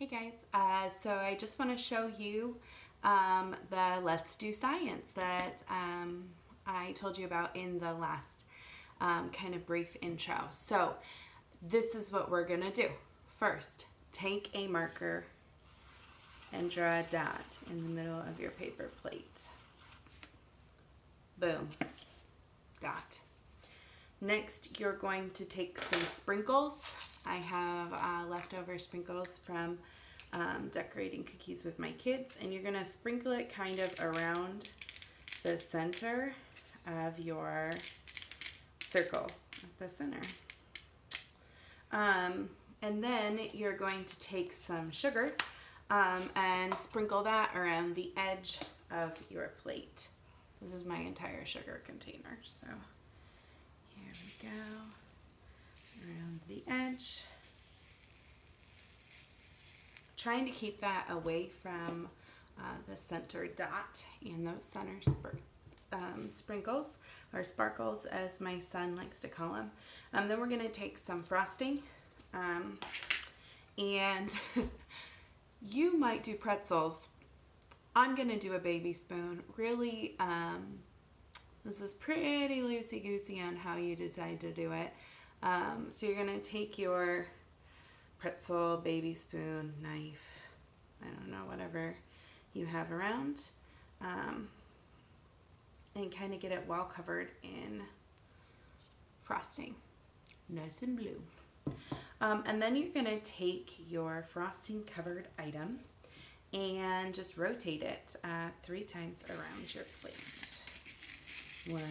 Hey guys, so I just want to show you the Let's Do Science that I told you about in the last kind of brief intro. So this is what we're going to do. First, take a marker and draw a dot in the middle of your paper plate. Boom. Dot. Next, you're going to take some sprinkles. I have leftover sprinkles from decorating cookies with my kids, and you're going to sprinkle it kind of around the center of your circle at the center. And then you're going to take some sugar and sprinkle that around the edge of your plate. This is my entire sugar container, so here we go, around the edge. Trying to keep that away from the center dot and those center sprinkles, or sparkles as my son likes to call them. Then we're going to take some frosting, and you might do pretzels. I'm going to do a baby spoon. Really, this is pretty loosey-goosey on how you decide to do it. So you're going to take your pretzel, baby spoon, knife, I don't know, whatever you have around, and kind of get it well covered in frosting, nice and blue. And then you're going to take your frosting covered item and just rotate it 3 times around your plate. 1,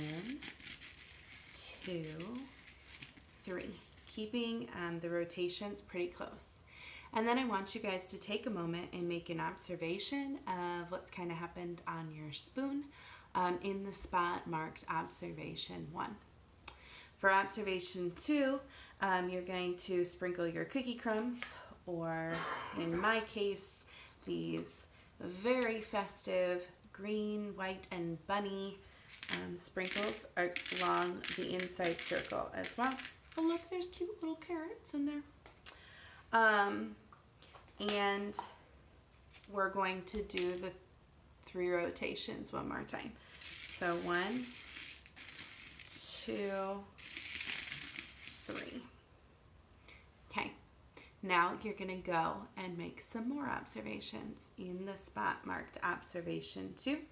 2, 3. Keeping the rotations pretty close. And then I want you guys to take a moment and make an observation of what's kind of happened on your spoon in the spot marked observation 1. For observation 2, you're going to sprinkle your cookie crumbs, or in my case, these very festive green, white, and bunny sprinkles along the inside circle as well. Oh look, there's cute little carrots in there. And we're going to do the 3 rotations one more time. So 1, 2, 3. Okay, now you're going to go and make some more observations in the spot marked observation 2.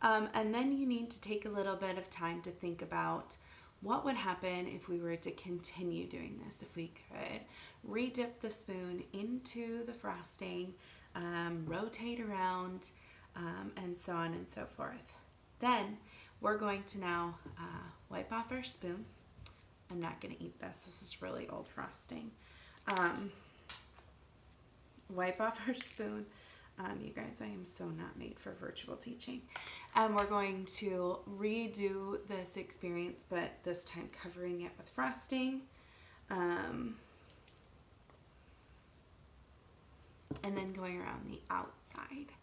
And then you need to take a little bit of time to think about what would happen if we were to continue doing this, if we could re-dip the spoon into the frosting, rotate around, and so on and so forth. Then we're going to now wipe off our spoon. I'm not going to eat this. This is really old frosting. Wipe off our spoon. You guys, I am so not made for virtual teaching. And we're going to redo this experience, but this time covering it with frosting. And then going around the outside.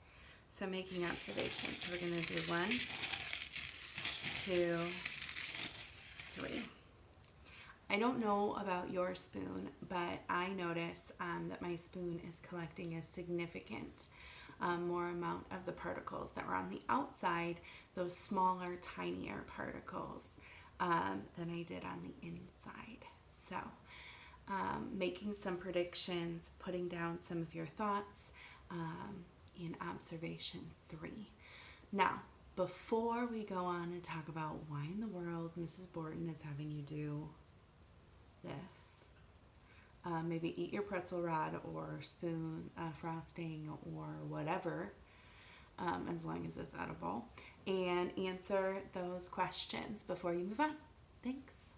So making observations. So we're going to do 1, 2, 3. I don't know about your spoon, but I notice that my spoon is collecting a significant more amount of the particles that were on the outside, those smaller, tinier particles, than I did on the inside. So making some predictions, putting down some of your thoughts in observation 3. Now, before we go on and talk about why in the world Mrs. Borton is having you do this, maybe eat your pretzel rod or spoon frosting or whatever, as long as it's edible, and answer those questions before you move on. Thanks.